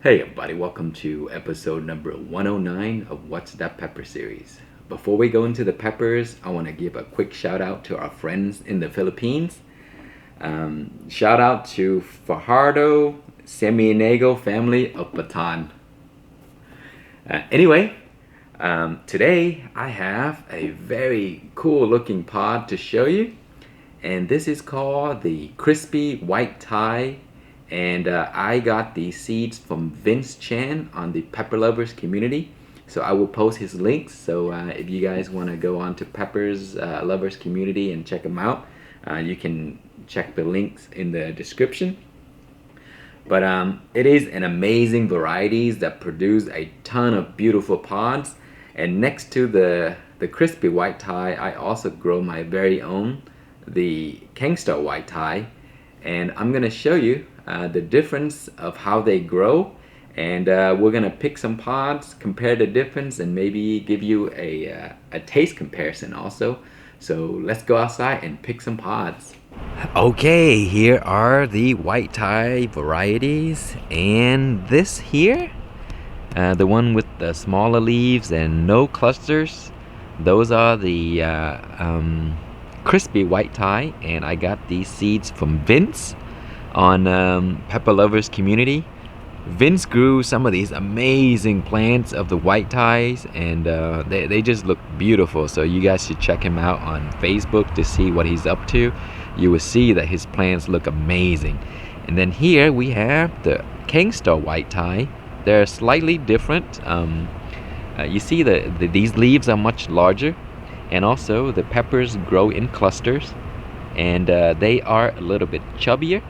Hey everybody, welcome to episode number 109 of What's That Pepper series. Before we go into the peppers, I want to give a quick shout out to our friends in the Philippines. Shout out to Fajardo Seminego family of Bataan. Today I have a very cool looking pod to show you, and this is called the Crispy White Thai. And I got these seeds from Vince Chan on the Pepper Lovers community. So I will post his links. So if you guys want to go on to Peppers Lovers community and check them out, you can check the links in the description. But it is an amazing varieties that produce a ton of beautiful pods. And next to the crispy white Thai, I also grow my very own, the Khang white Thai. And I'm gonna show you the difference of how they grow. And we're gonna pick some pods, compare the difference, and maybe give you a taste comparison also. So let's go outside and pick some pods. Okay, here are the white Thai varieties, and this here, the one with the smaller leaves and no clusters, those are the crispy white Thai, and I got these seeds from Vince on Pepper Lovers community. Vince grew some of these amazing plants of the white Thais, and they just look beautiful. So you guys should check him out on Facebook to see what he's up to. You will see that his plants look amazing. And then here we have the Khang white Thai. They're slightly different. You see these leaves are much larger, and also the peppers grow in clusters, and they are a little bit chubbier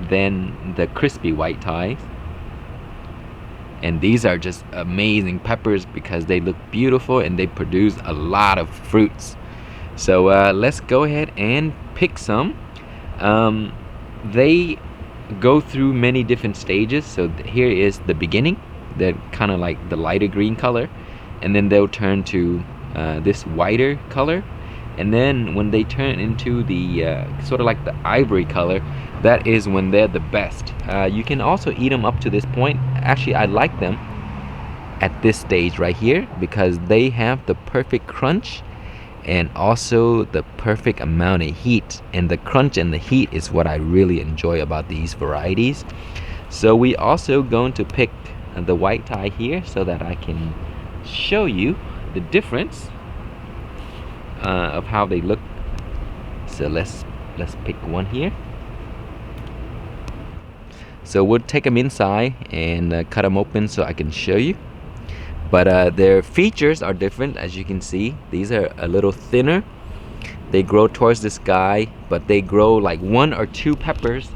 than the crispy white Thais. And these are just amazing peppers because they look beautiful and they produce a lot of fruits. So let's go ahead and pick some. They go through many different stages. So here is the beginning. They're kind of like the lighter green color, and then they'll turn to this whiter color, and then when they turn into the sort of like the ivory color, that is when they're the best. You can also eat them up to this point. Actually, I like them at this stage right here because they have the perfect crunch and also the perfect amount of heat, and the crunch and the heat is what I really enjoy about these varieties. So we also going to pick the white Thai here so that I can show you the difference of how they look. So let's pick one here. So we'll take them inside and cut them open so I can show you. But their features are different, as you can see. These are a little thinner. They grow towards the sky, but they grow like 1 or 2 peppers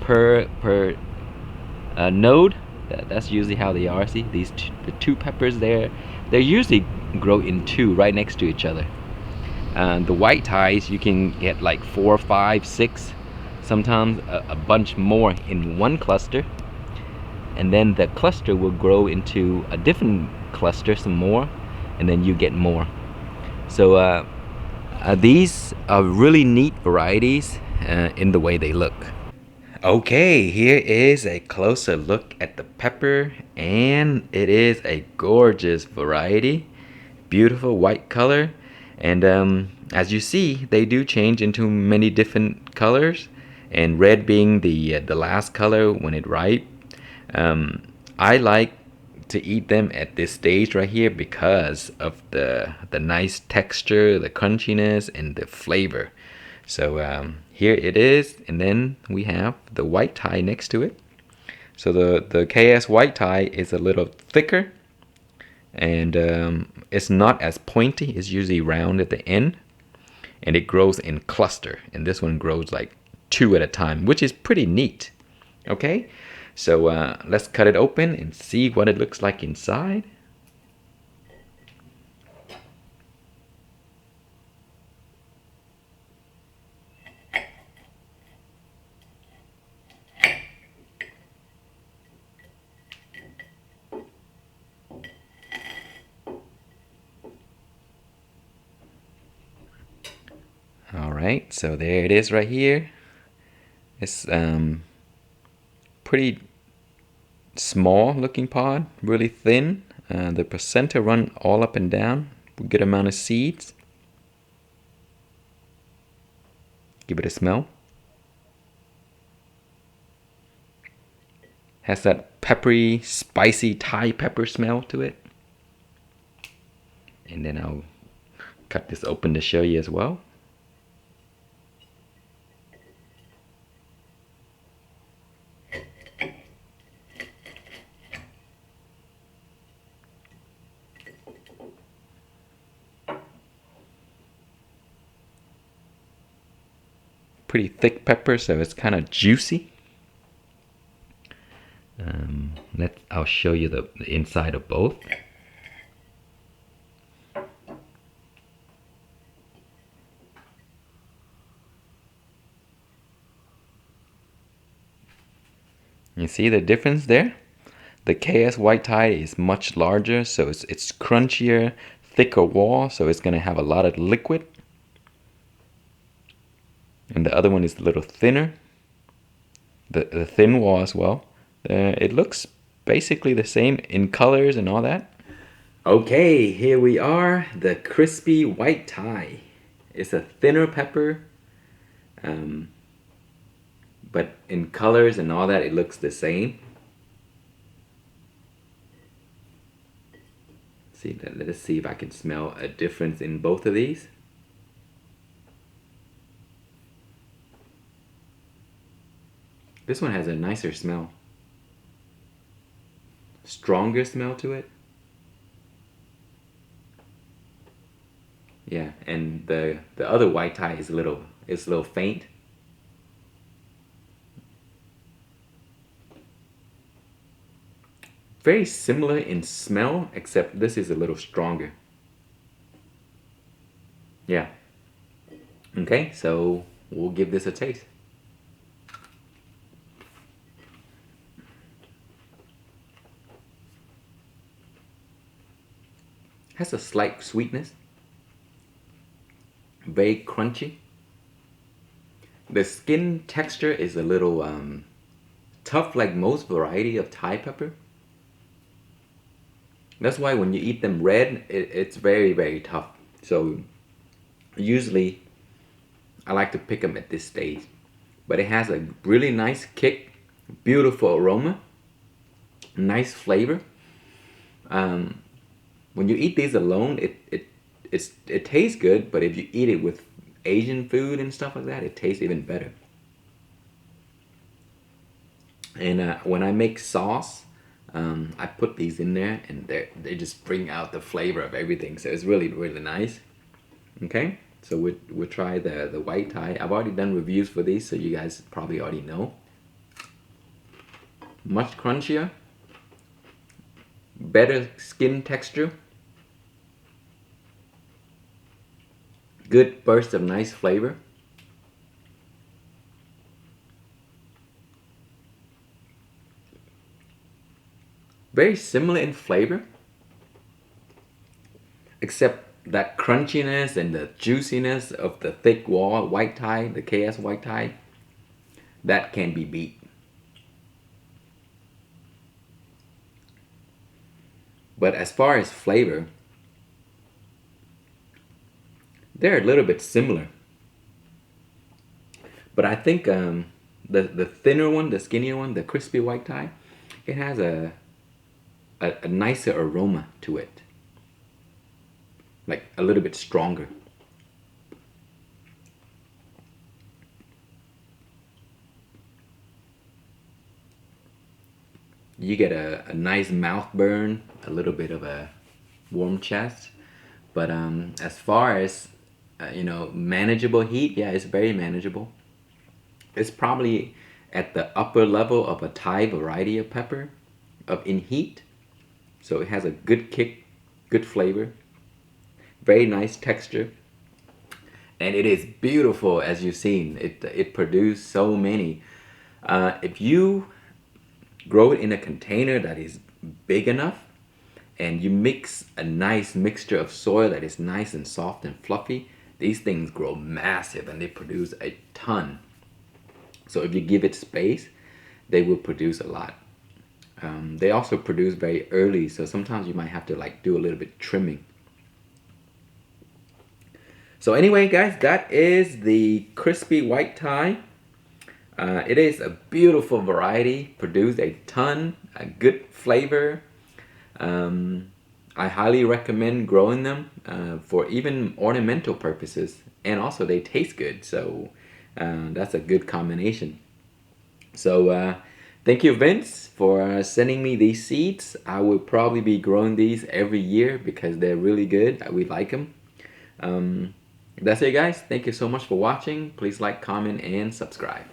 per node. That's usually how they are. See, the 2 peppers there, they usually grow in 2 right next to each other. The white Thais, you can get like 4, 5, 6, sometimes a bunch more in one cluster, and then the cluster will grow into a different cluster some more, and then you get more. So these are really neat varieties in the way they look. Okay, here is a closer look at the pepper, and it is a gorgeous variety. Beautiful white color, and as you see, they do change into many different colors, and red being the last color when it ripe. I like to eat them at this stage right here because of the nice texture, the crunchiness, and the flavor. So here it is, and then we have the white Thai next to it. So the KS white Thai is a little thicker, and it's not as pointy. It's usually round at the end, and it grows in cluster, and this one grows like 2 at a time, which is pretty neat. Okay, so let's cut it open and see what it looks like inside. All right, so there it is right here. It's pretty small looking pod, really thin. The placenta run all up and down, good amount of seeds. Give it a smell. Has that peppery, spicy Thai pepper smell to it. And then I'll cut this open to show you as well. Pretty thick pepper, so it's kind of juicy. I'll show you the inside of both. You see the difference there? The KS white Thai is much larger, so it's crunchier, thicker wall, so it's gonna have a lot of liquid. And the other one is a little thinner, the thin wall as well. It looks basically the same in colors and all that. Okay, here we are, the crispy white Thai. It's a thinner pepper, but in colors and all that, it looks the same. See, let us see if I can smell a difference in both of these. This one has a nicer smell. Stronger smell to it. Yeah, and the other white Thai is a little faint. Very similar in smell, except this is a little stronger. Yeah. Okay, so we'll give this a taste. Has a slight sweetness. Very crunchy. The skin texture is a little tough, like most variety of Thai pepper. That's why when you eat them red, it's very, very tough. So usually I like to pick them at this stage. But it has a really nice kick, beautiful aroma, nice flavor. When you eat these alone, it tastes good, but if you eat it with Asian food and stuff like that, it tastes even better. And when I make sauce, I put these in there, and they just bring out the flavor of everything. So it's really, really nice. Okay, so we'll try the white Thai. I've already done reviews for these, so you guys probably already know. Much crunchier, better skin texture, good burst of nice flavor. Very similar in flavor, except that crunchiness and the juiciness of the thick wall white Thai, the KS white Thai, that can be beat. But as far as flavor, they're a little bit similar. But I think the thinner one, the skinnier one, the crispy white Thai, it has a nicer aroma to it. Like a little bit stronger. You get a nice mouth burn, a little bit of a warm chest. But as far as manageable heat, yeah, it's very manageable. It's probably at the upper level of a Thai variety of pepper in heat. So it has a good kick, good flavor, very nice texture, and it is beautiful, as you've seen. It produced so many. If you grow it in a container that is big enough, and you mix a nice mixture of soil that is nice and soft and fluffy, these things grow massive and they produce a ton. So if you give it space, they will produce a lot. They also produce very early, so sometimes you might have to like do a little bit trimming. So anyway, guys, that is the crispy white Thai. It is a beautiful variety, produced a ton, a good flavor. I highly recommend growing them for even ornamental purposes, and also they taste good. So that's a good combination. So thank you, Vince, for sending me these seeds. I will probably be growing these every year because they're really good. We like them. That's it, guys. Thank you so much for watching. Please like, comment, and subscribe.